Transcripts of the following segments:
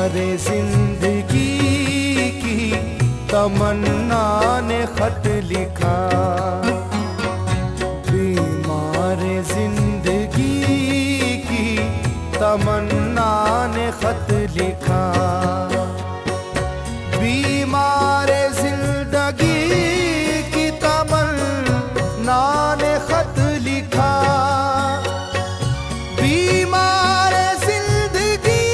जिंदगी की तमन्ना ने खत लिखा, बीमार जिंदगी की तमन्ना ने खत लिखा, बीमार जिंदगी की तमन्ना ने खत लिखा, बीमार जिंदगी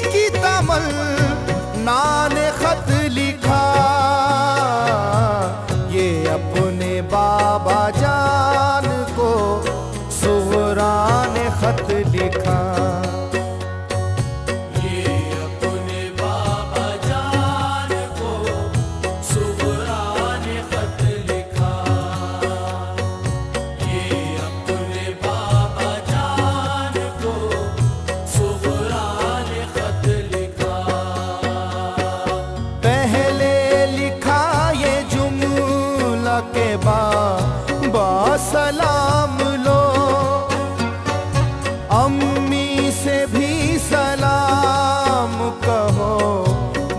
की तमन्ना ने खत लिखा, ये अपने बाबा जान को सुगरा ने खत लिखा। के बा सलाम लो, अम्मी से भी सलाम कहो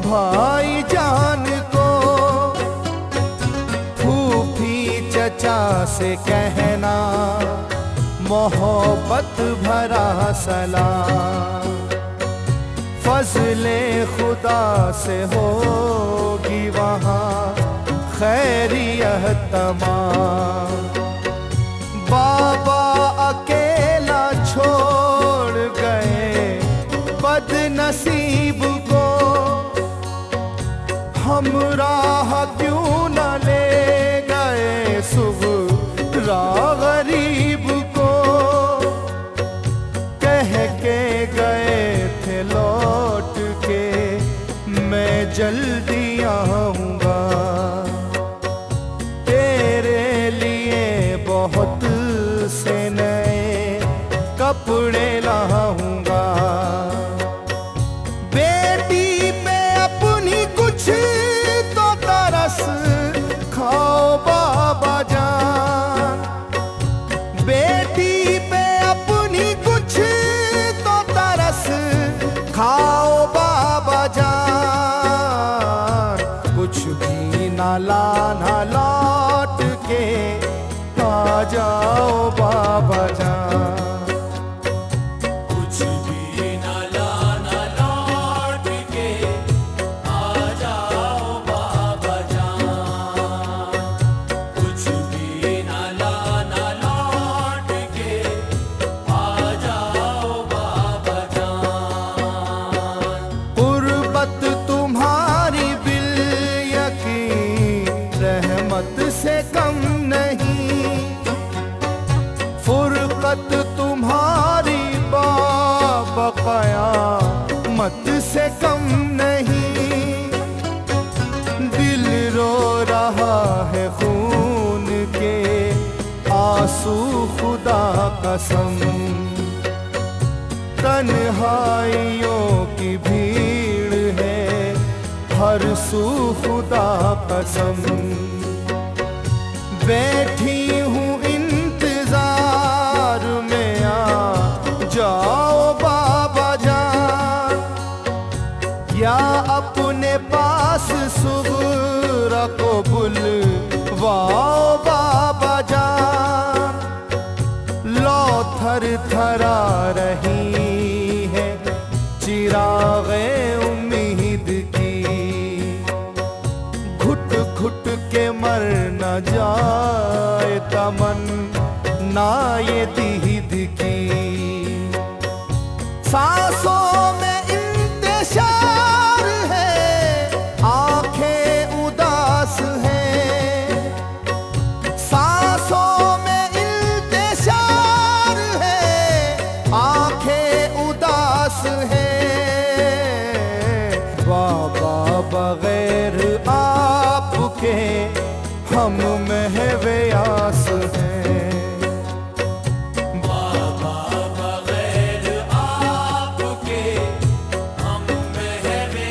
भाई जान को, फूफी चचा से कहना मोहब्बत भरा सलाम, फजले खुदा से होगी वहाँ खैरियत तमाम। बाबा अकेला छोड़ गए बदनसीब को, हमराह क्यों न ले गए सुगरा गरीब को, कह के गए थे लौट के मैं जल्दी आऊंगा, बहुत से नए कपड़े लाऊंगा, बेटी पे अपनी कुछ तो तरस खाओ बाबा जान, बेटी पे अपनी कुछ तो तरस खाओ बाबा जान, कुछ भी ना लाना लौट के आ जाओ बाबा जान, कुछ भी न लाना लौट के आ जाओ बाबा जान, कुछ भी न लाना लौट के आ जाओ बाबा जान। गुर्बत तुम्हारी बिल यकीन रहमत से कम नहीं, फुरकत तुम्हारी बाबा क़यामत से कम नहीं, दिल रो रहा है खून के आंसू खुदा कसम, तन्हाइयों की भीड़ है हर सू खुदा कसम, बैठी हूँ इंतजार में आ जाओ बाबा जान, या अपने पास सुगरा को बुलवाओ बाबा जान, लो थर थरा रही है चिरागे उम्मीद की, घुट घुट के मर न जाए तमन्ना ये दीद की, सांसों में इंतशार है आंखें उदास हैं, सांसों में इंतशार है आंखें उदास हैं, बाबा बगैर आपके हम महवे आस हैं, बाबा बगैर आपके हम महवे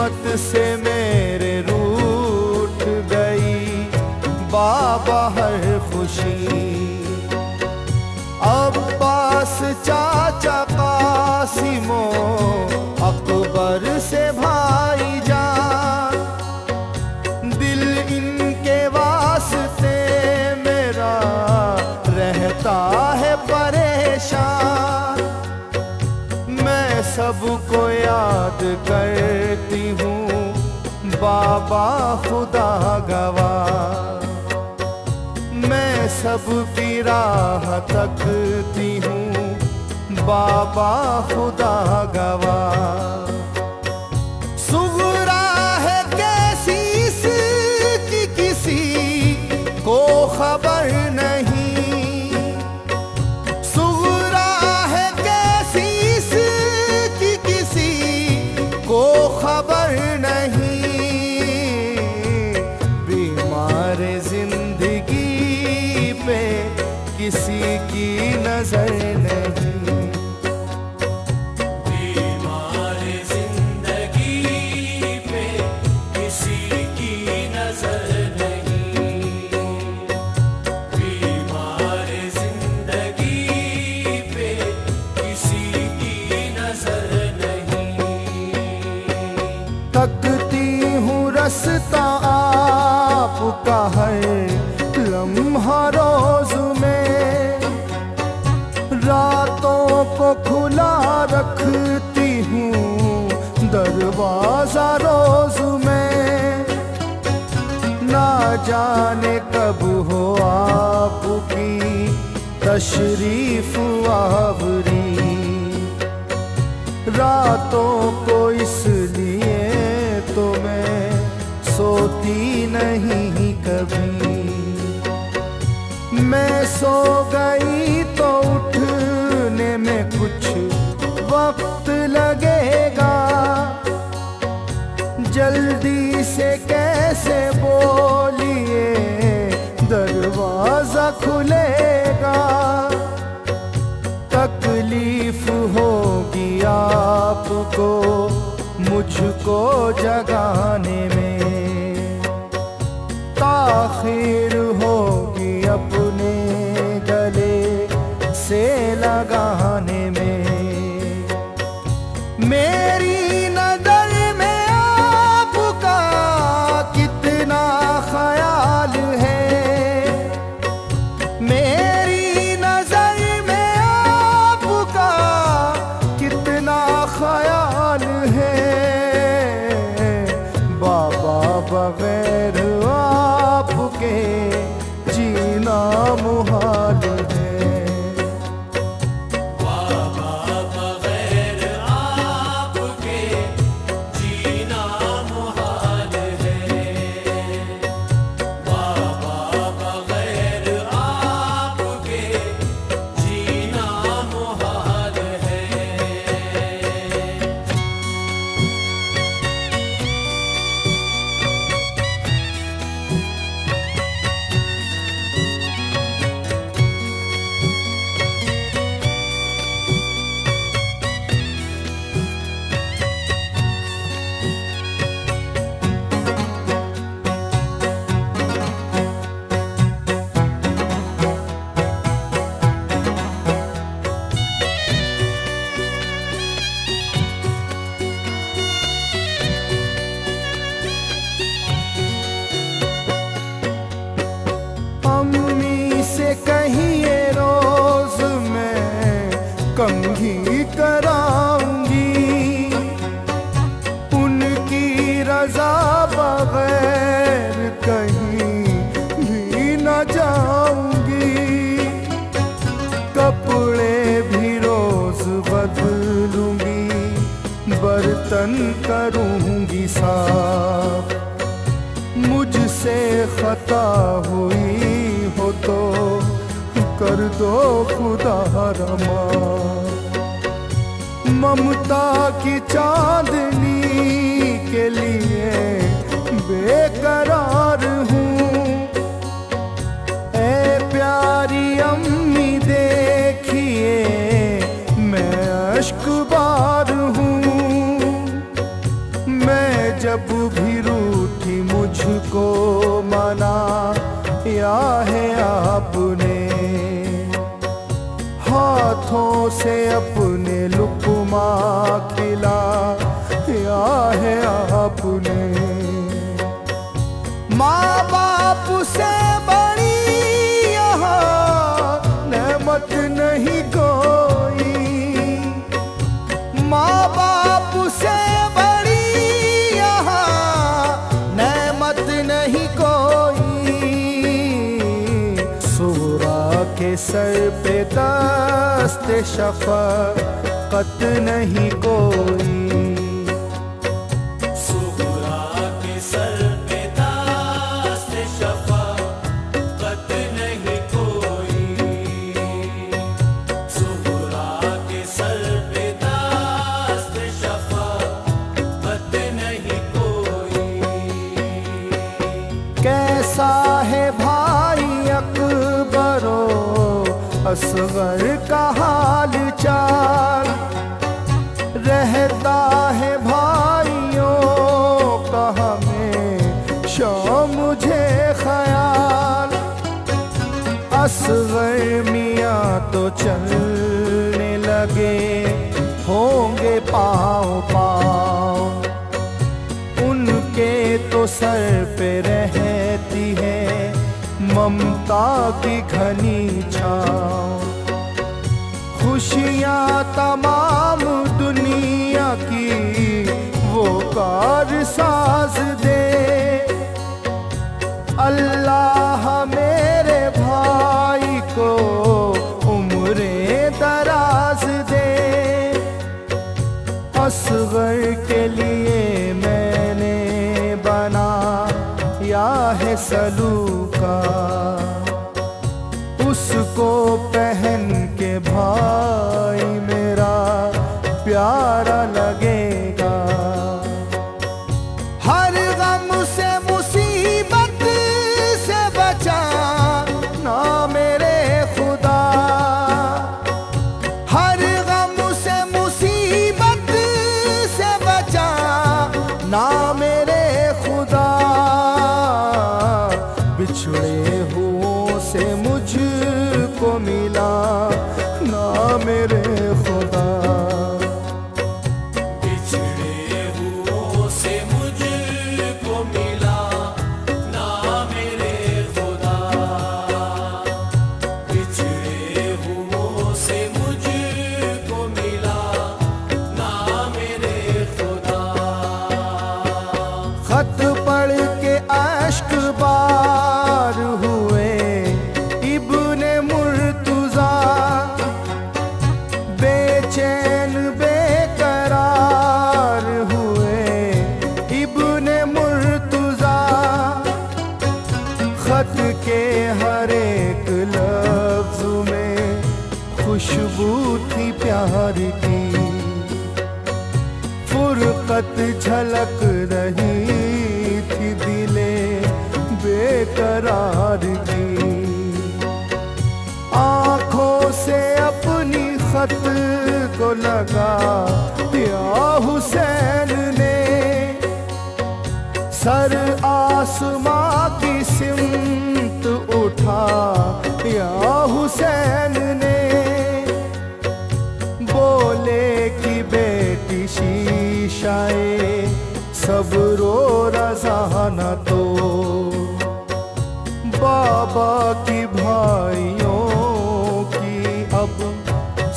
किस्मत से मेरे रूठ गई बाबा हर खुशी। अब्बास चाचा कासिमो अकबर से भाईजान, दिल इनके वास्ते मेरा रहता है परेशान। मैं सबको याद करती हूँ बाबा खुदा गवाह। मैं सबकी राह तकती हूँ बाबा खुदा गवाह। सुगरा है कैसी इसकी किसी को खबर नहीं, सुगरा है कैसी इसकी किसी को खबर नहीं। बीमार जिंदगी पे किसी की नजर नहीं, बीमार जिंदगी पे किसी की नजर नहीं, बीमार जिंदगी पे किसी की नजर नहीं। तकती हूँ रस्ता आपका हर लम्हा रोज में, रातों को खुला रखती हूँ दरवाजा रोज में। ना जाने कब हो आपकी तशरीफ आवरी, रातों को इसलिए तो मैं सोती नहीं कभी। मैं सो गई तो उठने में कुछ वक्त लगेगा, जल्दी से कैसे बोलिए दरवाजा खुलेगा। तकलीफ होगी आपको मुझको जगाने में, ताखीर होगी अपने गले से लगाने में। मेरी नजर में आपका कितना ख्याल है, मेरी नजर में आपका कितना ख्याल है। बाबा बगैर आपके जीना मुहाल है, बाबा बगैर आपके जीना मुहाल है, बाबा बगैर आपके जीना मुहाल है। अम्मी से कहिए रोज मैं कंघी कराऊंगी, उनकी रजा बगैर कहीं भी न जाऊंगी। कपड़े भी रोज बदलूंगी, बर्तन करूंगी साफ। मुझसे खता हुई हो तो कर दो खुदा रमा। ममता की चांदनी के लिए बेकरार हूँ। ए प्यारी अम्मी देखिए मैं अश्क बार हूँ, मैं जब भी रूठी मुझको मना या है आपने, हाथों से अपने लुक़मा खिला या है आपने। माँ बाप से बड़ी यहाँ नेमत नहीं कोई, माँ बाप से बड़ी यहाँ नेमत नहीं कोई। सुगरा के सर पे दस्त शफ़क़त नहीं कोई, कैसा है भाई अकबरो असगर का हाल चाल, रहता है भाइयों का हमेशा मुझे ख्याल। असगर मियाँ तो चलने लगे होंगे पाँव पाँव, उनके तो सर पे रहती है ममता की घनी छाँव। खुशियाँ तमाम दुनिया की वो कारसाज दे, अल्लाह मेरे भाई को उम्रे दराज दे। असगर के लिए मैंने बना या है सलूका, उसको पहन के भाई मेरा प्यारा लगेगा। हर गम से मुसीबत से बचा ना मेरे खुदा, हर गम से मुसीबत से बचा ना मेरे खुदा। बिछड़े हुओं से मुझको मिला ना मेरे खुदा, बिछड़े हुओं से मुझको मिला ना मेरे खुदा, बिछड़े हुओं से मुझको मिला ना मेरे खुदा। खत पढ़ के अश्क बार हुए इब्ने मुर्तुज़ा, बेचैन बेकरार हुए इब्ने मुर्तुज़ा। खत के हर एक लफ्ज़ में खुशबू थी प्यार की, फुरकत झलक रही थी दिले बेकरार की। आँखों से अपनी खत को लगा या हुसैन ने, सर आसमां की सिमत उठा या हुसैन ने। बोले कि बेटी शीशाए सब्रो रज़ा न तो, बाबा की भाइयों की अब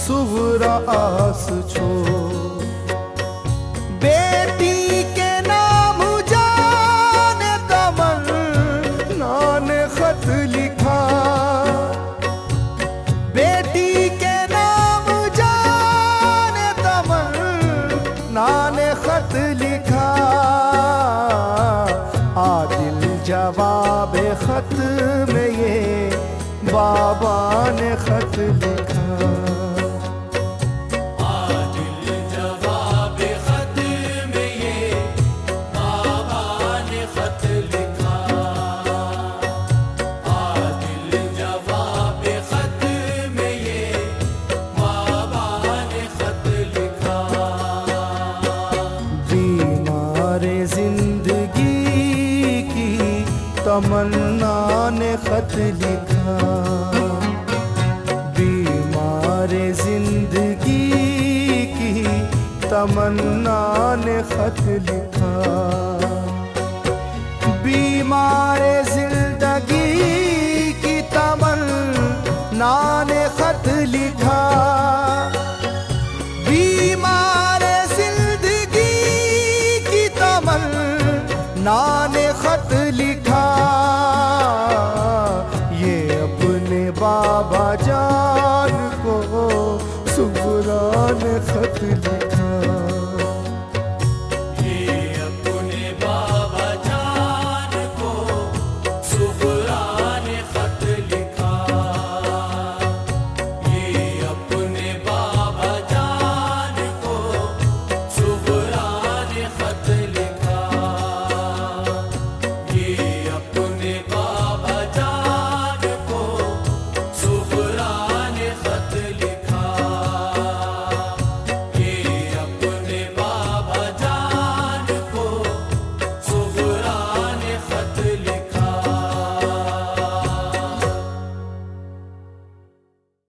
सुगरा आस छोड़। बेटी के नाम जाने तमन्ना ने खत लिखा, बेटी के नाम जाने तमन्ना ने खत लिखा। आज तमन्ना ने खत लिखा, बीमार जिंदगी की तमन्ना ने खत लिखा, बीमार जिंदगी की तमन्ना ने खत लिखा, बीमार